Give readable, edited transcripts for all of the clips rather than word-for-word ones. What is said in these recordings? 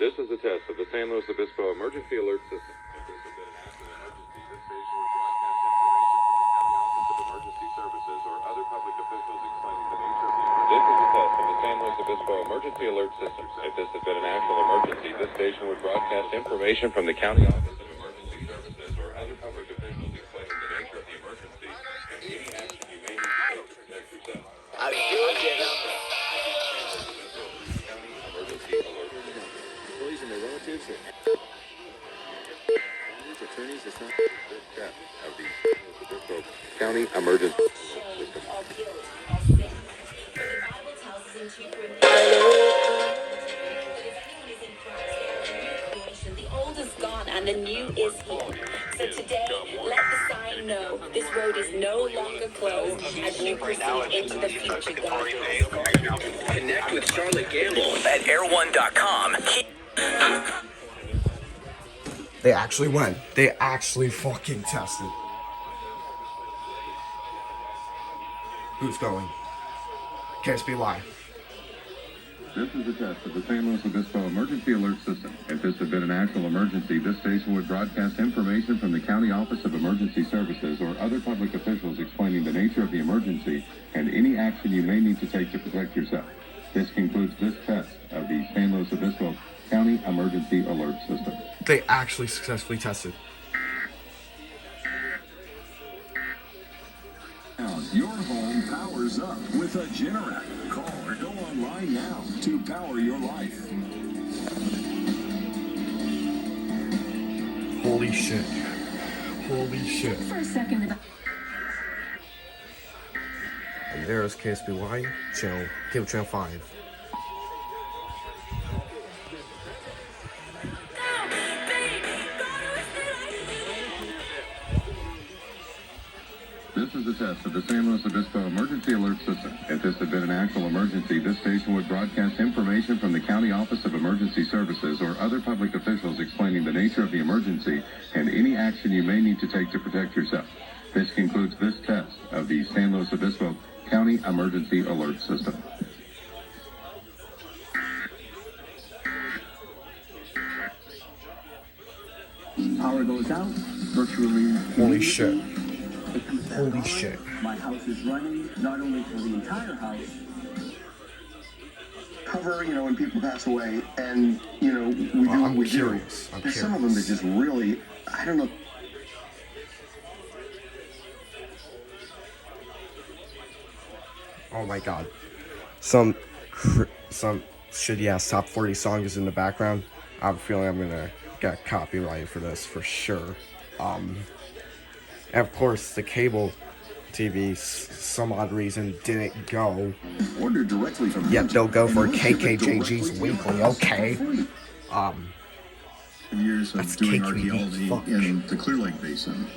This is a test of the San Luis Obispo emergency alert system. If this had been an national emergency, this station would broadcast information from the County Office of Emergency Services or other public officials explaining the nature of the emergency. This is a test of the San Luis Obispo emergency alert system. If this had been an actual emergency, this station would broadcast information from the County Office of Emergency Services or other public officials explaining the nature of the emergency and any action you may need to take to protect yourself. I should get up. Employees and their relatives, attorneys, it's not of the Obispo County Emergency System. The old is gone and the new is here. So today, let the sign know this road is no longer closed as you proceed into the future. Connect with Charlotte Gamble at air1.com. They actually went. They actually fucking tested. Who's going? KSB Live. This is a test of the San Luis Obispo emergency alert system. If this had been an actual emergency, this station would broadcast information from the County Office of Emergency Services or other public officials explaining the nature of the emergency and any action you may need to take to protect yourself. This concludes this test of the San Luis Obispo County Emergency Alert System. They actually successfully tested. Your home powers up with a Generac. Call or go online now to power your life. Holy shit. Holy shit. For a second. And there's KSBY channel, cable channel 5. This is a test of the San Luis Obispo emergency alert system. If this had been an actual emergency, this station would broadcast information from the County Office of Emergency Services or other public officials explaining the nature of the emergency and any action you may need to take to protect yourself. This concludes this test of the San Luis Obispo County Emergency Alert System. Power goes out, virtually. Holy shit. Holy shit. My house is running, not only for the entire house. Cover, when people pass away, and, we do what we do. There's some of them that just really, I don't know. Oh my god. Some shitty ass top 40 song is in the background. I have a feeling I'm gonna get copyrighted for this for sure. And of course, the cable TV, some odd reason, didn't go. Order directly from Yet they'll go for KKJG's weekly, okay. Years of That's doing KKB, archaeology fuck. in the Clear Lake Basin,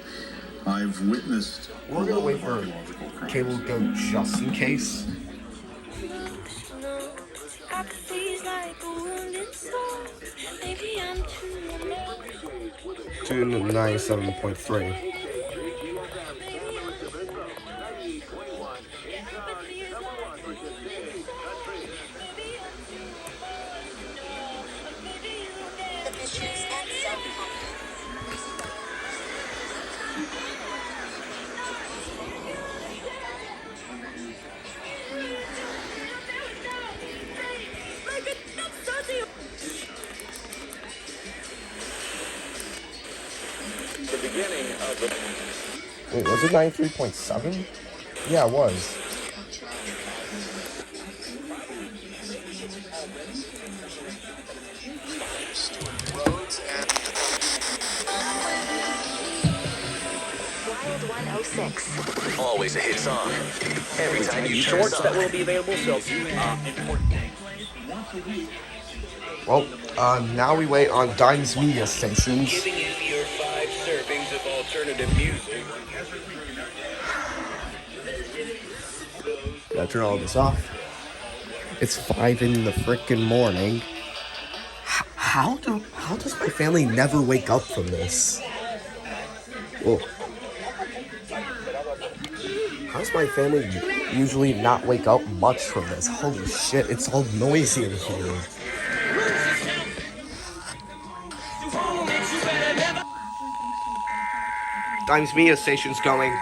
I've witnessed. We're gonna wait for cable to go just in case. To 97.3. The beginning of the... Wait, was it 93.7? Yeah, it was. Wild 106. Always a hit song. Every time you Shorts that will be available, so important thing. Well, now we wait on Dime's media stations. Giving you your 5 servings of alternative music. Gotta turn all this off. It's 5 in the frickin' morning. How does my family never wake up from this? Well, how does my family usually not wake up much from this? Holy shit, it's all noisy in here. Dimes Media Station's going.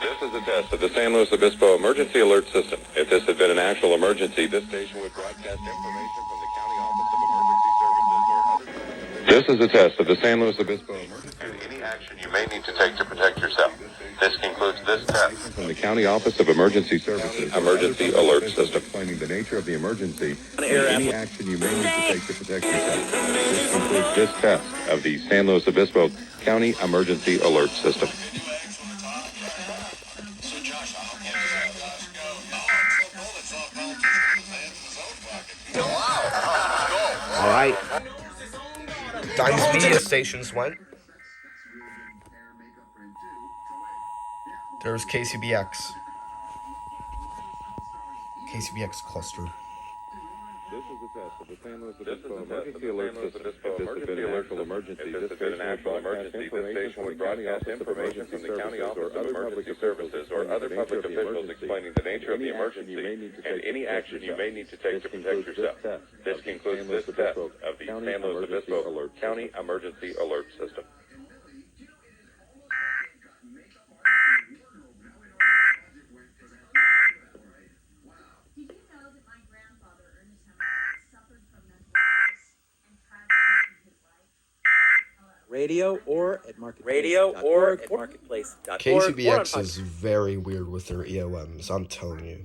This is a test of the San Luis Obispo Emergency Alert System. If this had been an actual emergency, this station would broadcast information from the County Office of Emergency Services or other... This is a test of the San Luis Obispo Emergency and any action you may need to take to protect yourself. This concludes this test. From the County Office of Emergency Services Emergency Alert System. Explaining the nature of the emergency and any action you may need to take to protect yourself. This concludes this test of the San Luis Obispo County Emergency Alert System. All right. Dimes Media Stations went. There's KCBX. KCBX cluster. This is a test of the San Luis Obispo Emergency Alert System. If this had been an actual emergency, this station would broadcast information from the County Office of Emergency Services or other public officials explaining the nature of the emergency and any action you may need to take to protect yourself. This concludes this test of the San Luis Obispo County Emergency Alert System. Radio or at marketplace.org. KCBX is very weird with their EOMs, I'm telling you.